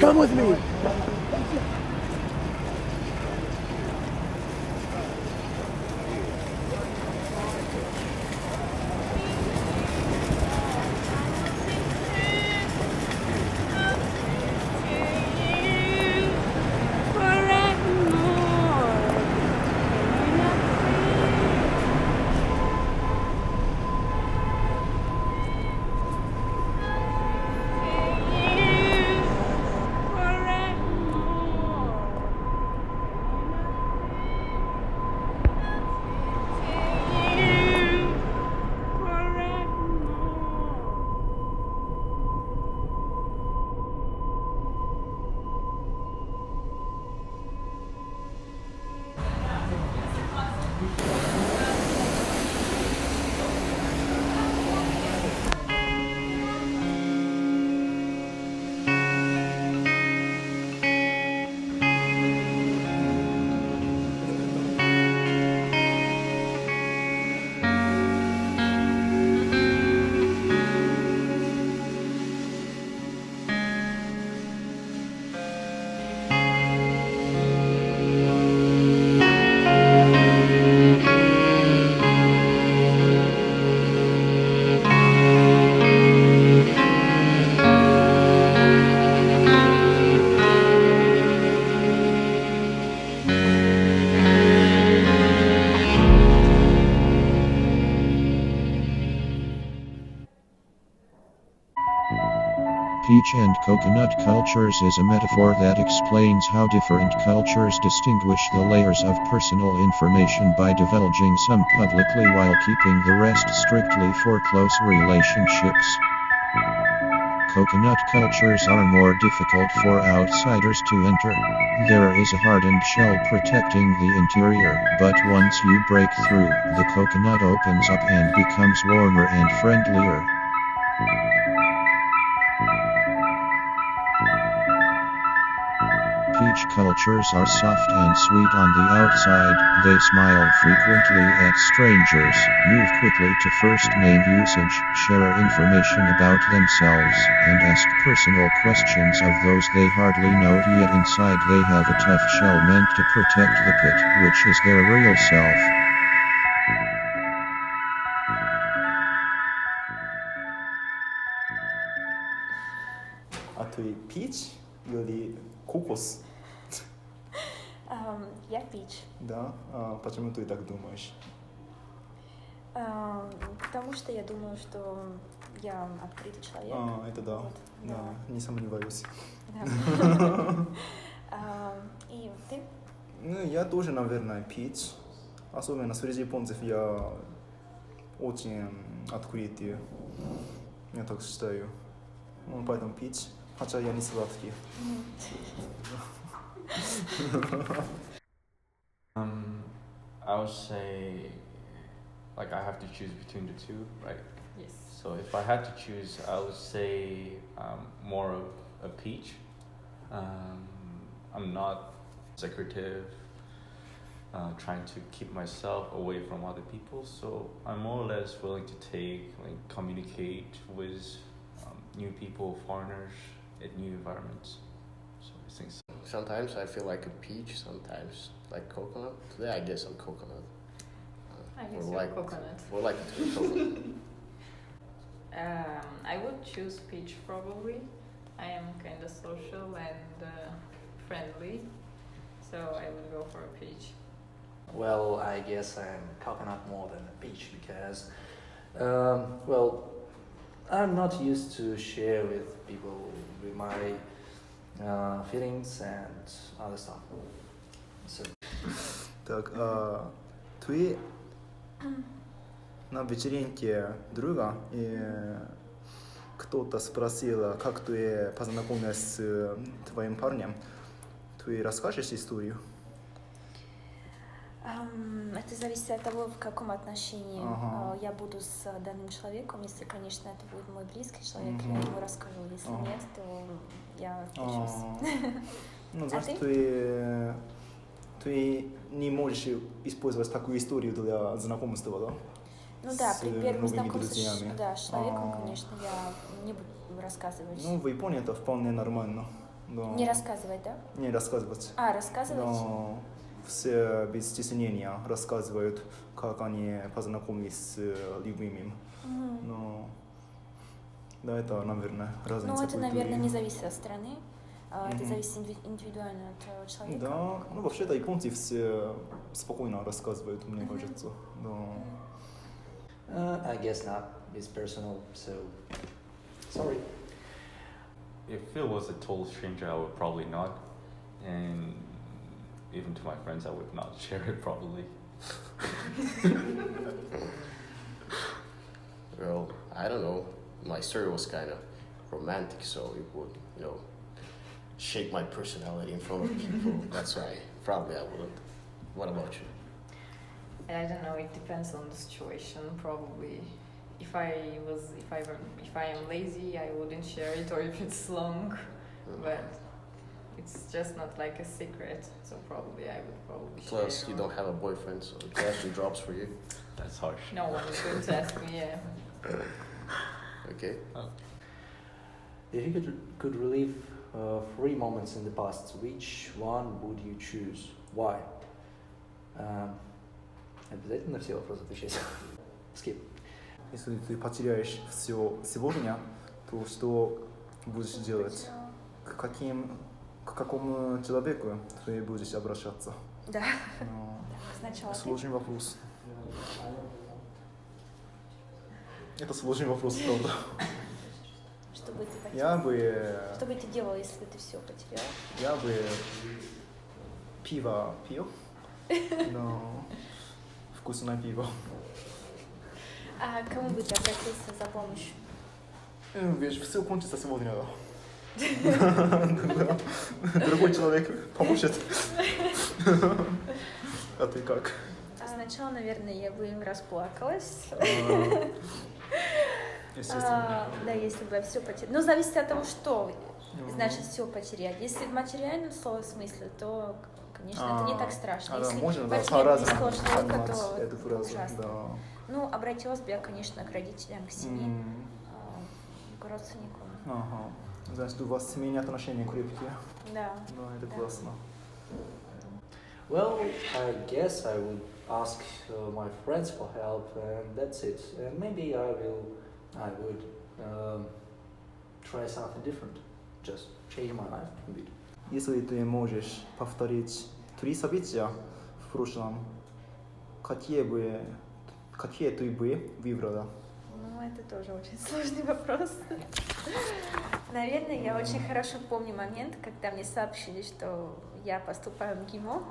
Come with me. Peach and coconut cultures is a metaphor that explains how different cultures distinguish the layers of personal information by divulging some publicly while keeping the rest strictly for close relationships. Coconut cultures are more difficult for outsiders to enter. There is a hardened shell protecting the interior, but once you break through, the coconut opens up and becomes warmer and friendlier. Peach cultures are soft and sweet on the outside, they smile frequently at strangers, move quickly to first name usage, share information about themselves, and ask personal questions of those they hardly know, yet inside they have a tough shell meant to protect the pit, which is their real self. А ты пич или кокос? Я пич. Да? Почему ты так думаешь? Потому что я думаю, что я открытый человек. Это да. Вот, да. Не сомневаюсь. Да. И ты? Ну, я тоже, наверное, пич. Особенно среди японцев я очень открытый. Я так считаю. Поэтому пич. Хотя я не сладкий. I would say, like, I have to choose between the two, right? Yes. So if I had to choose, I would say more of a peach. I'm not secretive, trying to keep myself away from other people, so I'm more or less willing to communicate with new people, foreigners, in new environments. So I think so. Sometimes I feel like a peach, sometimes like coconut. Today I guess I'm coconut. I guess you're coconut. Or like coconut. I would choose peach probably. I am kind of social and friendly, so I would go for a peach. Well, I guess I'm coconut more than a peach because, I'm not used to share with people with my feelings and other stuff. So. Так, ты на вечеринке друга, и кто-то спросил, как ты познакомилась с твоим парнем. Ты расскажешь историю? Это зависит от того, в каком отношении я буду с данным человеком. Если, конечно, это будет мой близкий человек, я ему расскажу. Если нет, то я отпишусь. Ну, значит, ты не можешь использовать такую историю для знакомства, да? Ну да, при первом знакомстве друзьями. с человеком, конечно, я не буду рассказывать. Ну, в Японии это вполне нормально. Да. Не рассказывать, да? Не рассказывать. А, рассказывать? Но все без стеснения рассказывают, как они познакомились с любимым. Но да, это, наверное, разница. Ну, это, культуры. наверное, не зависит от страны. Это зависит индивидуально от человека. Да, ну вообще-то японцы все спокойно рассказывают, мне кажется. Да. I guess not. It's personal, so sorry. If it was a total stranger, I would probably not. And even to my friends, I would not share it probably. Well, I don't know. My story was kind of romantic, so it would, shake my personality in front of people. That's why probably I wouldn't. What about you? I don't know. It depends on the situation. Probably, if I am lazy, I wouldn't share it, or if it's long. But it's just not like a secret. So probably I would probably share. Plus, you don't have a boyfriend, so it actually drops for you. That's harsh. No one is going to ask me. Yeah. Okay. If you could relive 3 moments in the past, which one would you choose? Why? Обязательно все вопросы отвечать? Skip. Если ты потеряешь все сегодня, то что будешь делать? К какому человеку ты будешь обращаться? Да. Ну, Сначала. сложный вопрос. Это сложный вопрос, правда. Что бы ты потерял? Что бы ты делал, если ты все потерял? Я бы пиво пил, но вкусное пиво. А кому бы ты обратился за помощью? Видишь, все кончится сегодня. Другой человек поможет. А ты как? Сначала, наверное, я бы им расплакалась. Естественно. Да, если бы я все потеряла. Ну, зависит от того, что значит все потерять. Если в материальном смысле, то, конечно, это не так страшно. Если можно, да, потерять близкого человека, то эту фразу, ужасно. да. Ну, обратилась бы я, конечно, к родителям, к семье, к родственникам. Ага. Значит, у вас семейные отношения крепкие. Да. Да, это классно. Well, I guess I would ask my friends for help, and that's it. And maybe I would try something different, just change my life a bit. Если ты можешь повторить 3 события в прошлом, какие ты бы выбрала? Ну, это тоже очень сложный вопрос. Наверное, я очень хорошо помню момент, когда мне сообщили, что я поступаю в ГИМО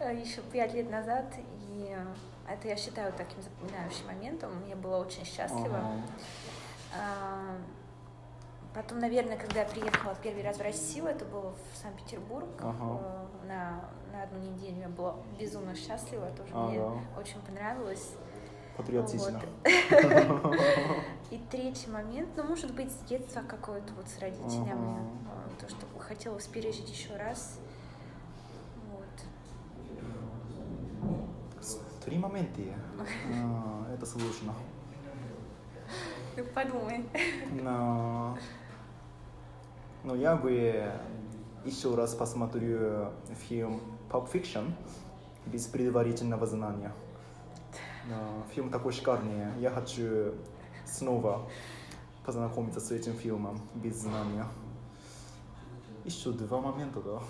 еще 5 лет назад, и это я считаю таким запоминающим моментом. Я была очень счастлива. Потом, наверное, когда я приехала первый раз в Россию, это было в Санкт-Петербург, на 1 неделю, я была безумно счастлива, тоже мне очень понравилось. Патриотично. Вот. И 3-й момент, ну, может быть, с детства какое-то вот с родителями, то, что хотелось пережить еще раз. Вот. 3 момента. Это сложно. Ты подумай. Но я бы еще раз посмотрю фильм Pulp Fiction без предварительного знания. Фильм такой шикарный. Я хочу снова познакомиться с этим фильмом без знания. Еще 2 момента, да.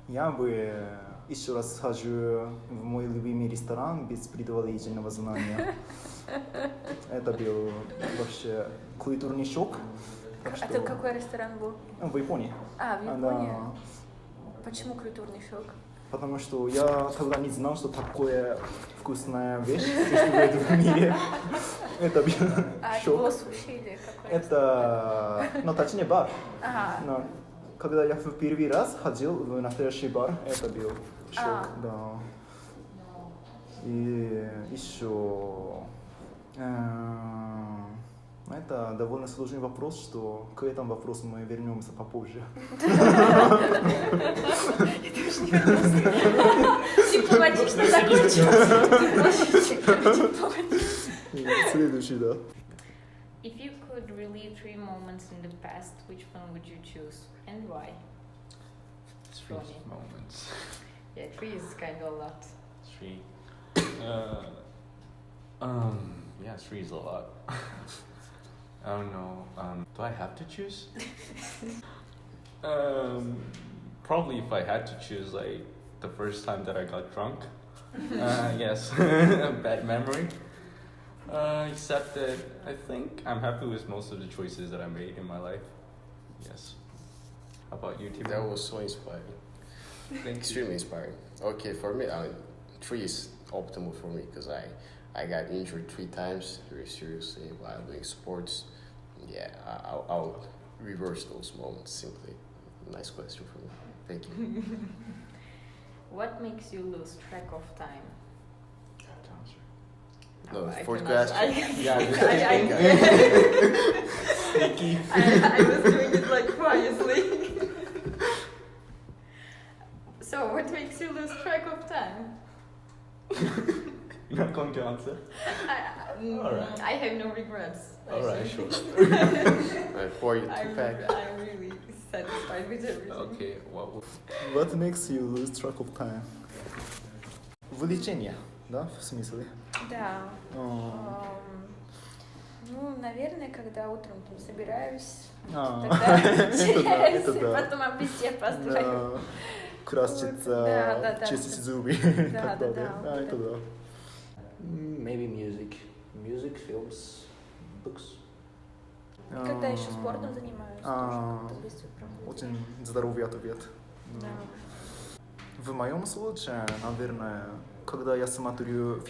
Я бы еще раз схожу в мой любимый ресторан без предварительного знания. Это был вообще культурный шок. А ты какой ресторан был? В Японии. А, в Японии? Почему культурный шок? Потому что я тогда не знал, что такое вкусная вещь существует в мире. Это был шок. Это было суши или какое-то? Это, точнее, бар. Ага. Но когда я в первый раз ходил в настоящий бар, это был шок, да. И еще... Это довольно сложный вопрос, что к этому вопросу мы вернемся попозже. Дипломатично закончилось. Следующий, да. If you could could relive 3 moments in the past, which one would you choose and why? Three Funny. moments. Yeah, 3 is kind of a lot. 3. Yeah, 3 is a lot. I don't know. Do I have to choose? Probably if I had to choose, like the first time that I got drunk. Yes, a bad memory. Except that I think I'm happy with most of the choices that I made in my life. Yes. How about you, Timo? That was so inspiring. Extremely inspiring. Okay, for me, 3 is optimal for me because I got injured 3 times very seriously while doing sports. Yeah, I'll reverse those moments simply. Nice question for me. Thank you. What makes you lose track of time? No, I fourth cannot- question. Yeah, I was doing it like quietly. So, what makes you lose track of time? You're not going to answer? Alright. I have no regrets. Alright, actually. sure. I pour you 2-pack. I'm really satisfied with everything. Okay, What makes you lose track of time? Увлечение, да, в смысле? Да. О. Ну, наверное, когда утром там собираюсь, А. тогда Это да, теряюсь, это да. потом опять опаздываю. Да. Краситься, Да. чистить зубы. Да, так да, далее. да. Это да. Maybe music, films, books. Когда еще спортом занимаюсь, А. тоже как-то быстро проходит. Очень здоровый ответ. Да. В моем случае, наверное, когда я смотрю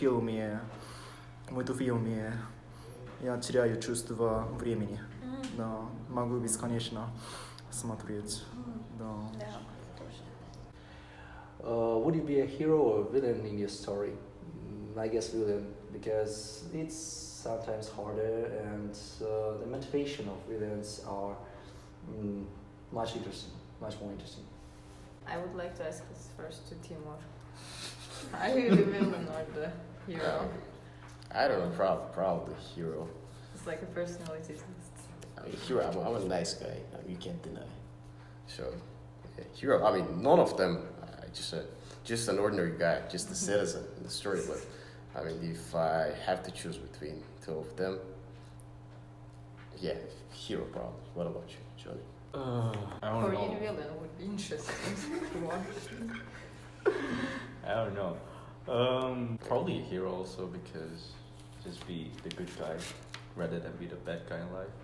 мультфильмы, я теряю чувство времени. Да, могу бесконечно смотреть. Да. Да, тоже. Would you be a hero or villain in your story? I guess villain, because it's sometimes harder and the motivation of villains are much more interesting. I would like to ask this first to Timur. Are you the villain or the hero? I don't know, probably hero. It's like a personality test. I mean, hero, I'm a nice guy. I mean, you can't deny. So, yeah, hero, I mean, none of them, just an ordinary guy, just a citizen in the story. But, I mean, if I have to choose between 2 of them, yeah, hero probably. What about you, Johnny? I don't Korean know. villain would be interesting to watch. I don't know. Probably a hero also because just be the good guy rather than be the bad guy in life.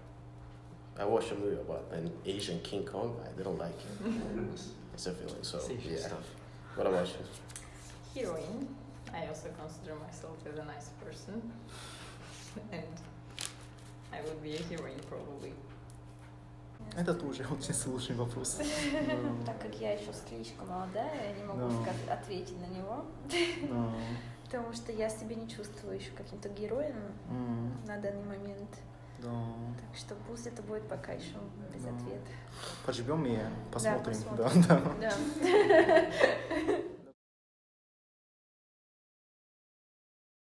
I watched a movie about an Asian King Kong. I didn't like it. It's a feeling, so Safe yeah. stuff. What about you? Heroine. I also consider myself as a nice person. And I would be a heroine probably. Это тоже очень сложный вопрос. Так как я еще слишком молодая, я не могу No. ответить на него, No. потому что я себя не чувствую еще каким-то героем на данный момент. Да. Так что пусть это будет пока еще без No. ответа. Поживем и посмотрим. посмотрим. Да. Да.